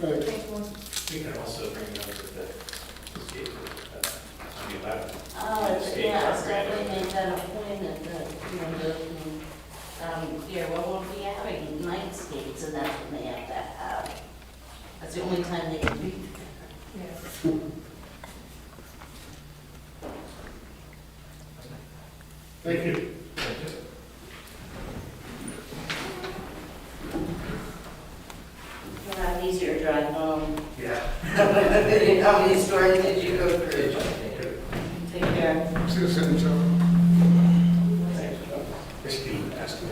Right.
Thank you.
We can also bring it up with the skateboard, on the 11th.
Oh,
Skate
definitely make that a point that, here, well, we'll be having night skates, and that's when they have to have. That's the only time they can be there.
Yeah.
Thank you.
You'll have an easier drive home.
Yeah.
How many stores did you go through? Take care.
See you soon, Joe.
Steve asked me.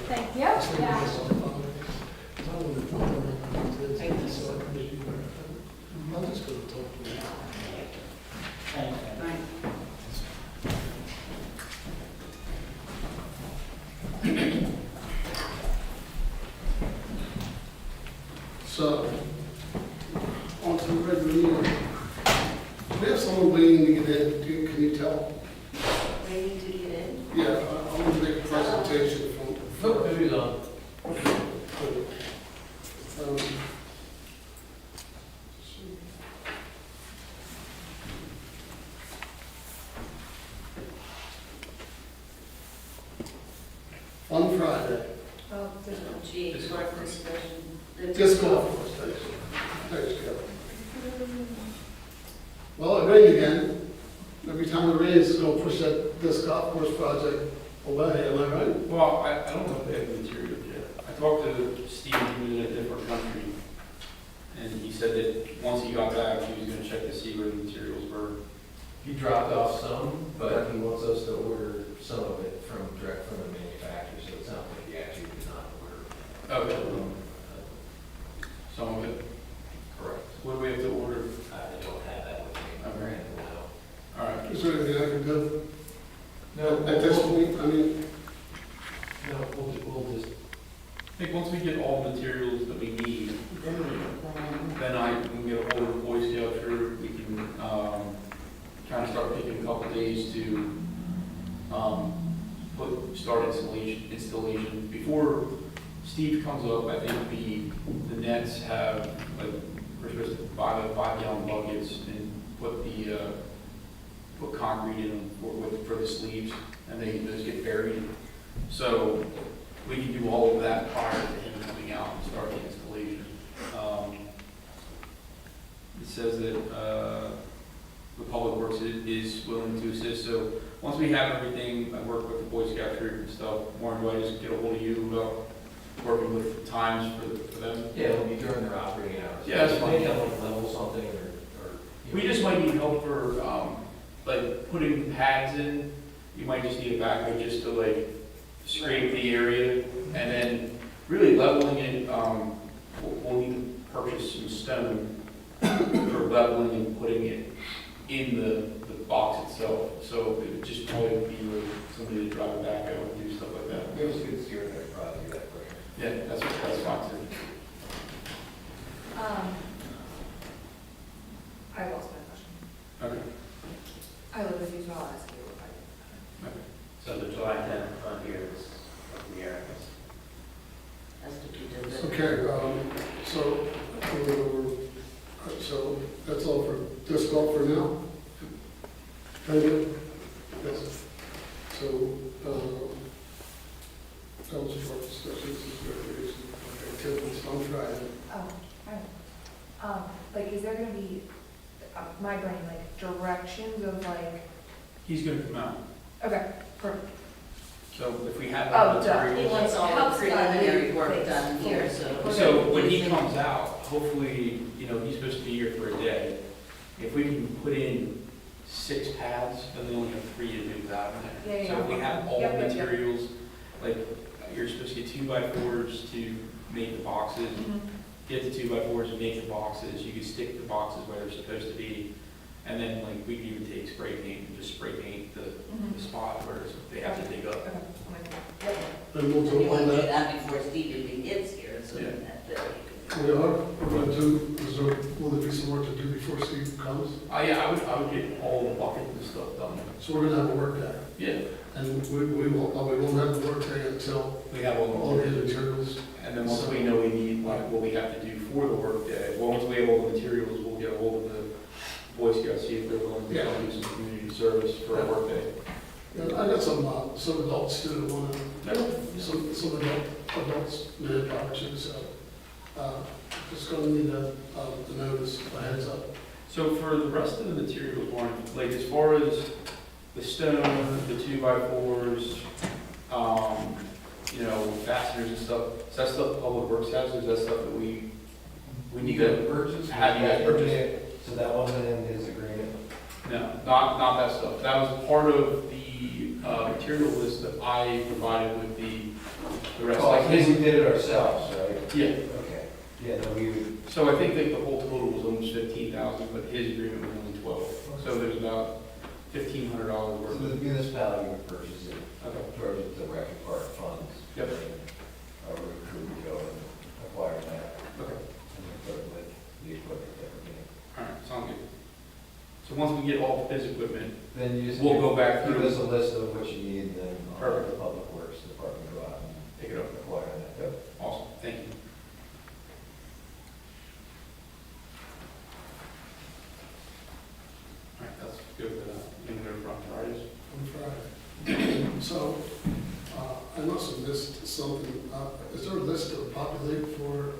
Thank you. Yeah.
I'll just go talk to you.
Thanks.
So, on to the regular meeting. We have someone waiting to get in. Can you tell?
Waiting to get in?
Yeah, I want to make a presentation from.
Who's on?
Um, On Friday,
Oh, there's no.
Gee, work discussion.
disc golf course, thanks, Kevin. Well, it rained again. Every time it rains, it's gonna push that disc golf course project away, am I right?
Well, I don't know if they have the materials yet. I talked to Steve, he was in a different country, and he said that once he got back, he was gonna check to see where the materials were.
He dropped off some, but he wants us to order some of it direct from the manufacturer, so it's not like he actually did not order.
Okay. Some of it.
Correct.
What do we have to order?
I don't have that with me.
Okay.
No.
All right.
Is there anything I can do
No,
at this point? I mean,
no, we'll just,
I think once we get all the materials that we need, then I can get a hold of the Boy Scout troop. We can kind of start picking a couple days to start installation. Before Steve comes up, I think the nets have, like, we're supposed to buy the 5-gallon buckets and put concrete in them for the sleeves, and those get buried. So we can do all of that prior to him coming out and start the installation. It says that the Public Works is willing to assist, so once we have everything, I work with the Boy Scout troop and stuff. Warren, do I just get a hold of you about working with times for them?
yeah, it'll be during their operating hours.
Yeah, that's fine.
Maybe I'll level something or.
We just might need help for, like, putting pads in. You might just need a backhoe just to, like, scrape the area, and then really leveling it, we'll need to purchase some stone for leveling and putting it in the box itself. So it would just probably be with somebody to drive a backhoe and do stuff like that.
It was a good steer there, probably do that quicker.
Yeah, that's fine too.
I lost my question.
Okay.
I live with you, so I'll ask you if I.
So the July 10th on here is up in the air.
That's what you did. there.
okay, so that's all for disc golf for now? Thank you. Yes. So, that was for discussions, recreation, activities on Friday.
Oh, right. Like, is there gonna be, my brain, like, directions of like,
He's gonna come out.
okay, perfect.
So if we have
Oh,
the
duh.
He
materials.
wants all the
Helps
preliminary
that
work
things.
done here, so.
So when he comes out, hopefully, he's supposed to be here for a day. If we can put in 6 pads, then we only have 3 to do that in there.
Yeah,
So if we have all
Yep,
the
yep, yep.
materials, like, you're supposed to get 2x4s to make the boxes,
Mhm.
get the 2x4s and make the boxes, you can stick the boxes where they're supposed to be, and then, like, we can even take spray paint and just spray paint the
Mhm.
spot where they have to dig up.
Okay, I'm like, yep.
And we'll
And
do
you want
on
to do
that.
that before Steve even gets here, so
Yeah.
We are, we're gonna do, will there be some work to do before Steve comes?
Yeah, I would get all the buckets and stuff done.
So we're gonna have a work day,
Yeah,
and we won't have the work day until
we have all
all
the
the materials.
and then once we know we need, like, what we have to do for the work day, well, once we we have all the materials, we'll get a hold of the Boy Scouts, see if they're willing to
Yeah.
come do some community service for a work day.
And I got some adults too that wanna, some adults manpower too, so, just gonna need a notice, a heads up.
So for the rest of the materials, Warren, like as far as the stone, the 2x4s, you know, fasteners and stuff, is that stuff Public Works has, or is that stuff that we need to
purchase?
have you guys purchase?
So that wasn't in his agreement?
No, not that stuff. That was part of the material list that I provided with the rest.
Oh, I
Like
think
his,
we did it ourselves, right?
yeah.
Okay. Yeah, no, we would.
So I think that the whole total was almost 15,000, but his agreement was only 12. So there's about $1,500
So
worth
the
of.
municipality would purchase it,
Okay.
towards the rec park funds.
Yep.
Our crew would go and acquire that,
Okay.
and put it with the equipment that we're getting.
All right, sounds good. So once we get all his equipment,
Then you just.
we'll go back
Give
through,
us a list of what you need, and then
Perfect.
the Public Works Department go out and
pick it up.
acquire that. Yep.
Awesome, thank you. All right, that's good for that. In there from Fridays.
On Friday. So, I must have missed something. Is there a list of populate for,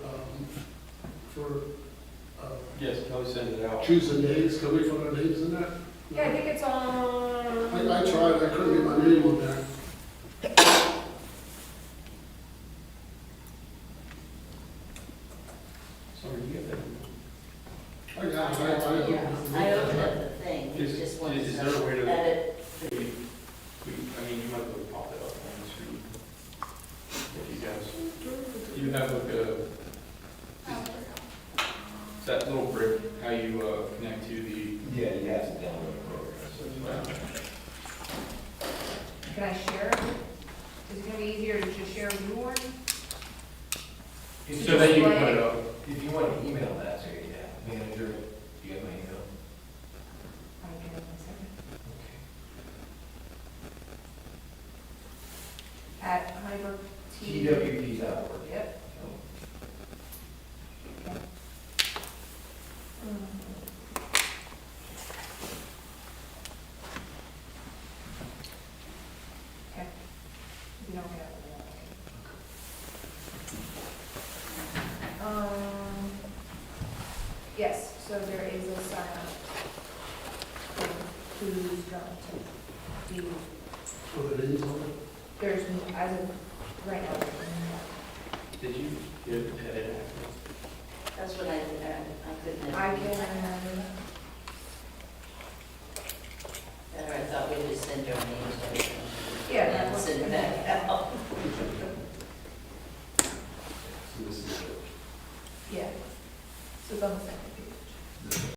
Yes, Kelly sent it out.
choosing names? Can we put our names in that?
Yeah, I think it's on.
I tried, I couldn't get my name on there.
Sorry, you get that?
I got it,
I opened up the thing, he
Is-
just wanted
is there a way
to
to-
edit.
I mean, you might be able to pop it up on the screen. If you guys, you have like that little brick, how you connect to the,
Yeah, you have to download the program.
Can I share? Is it gonna be easier to just share with you, Warren?
so that you can put it up.
If you want to email that to your manager, you have my email?
Okay, 1 second. At Honeybrook T.
TWP.org.
Yep. Okay. We don't have it. Yes, so there is a sign up for who's going to be,
For the names on it?
there's, as of right now, there's no.
Did you get edit access?
That's what I did, I couldn't.
I can,
Better, I thought we'd just send our names to everyone.
yeah, that
And
works.
send it back out.
So this is it.
Yeah. So it's on the second.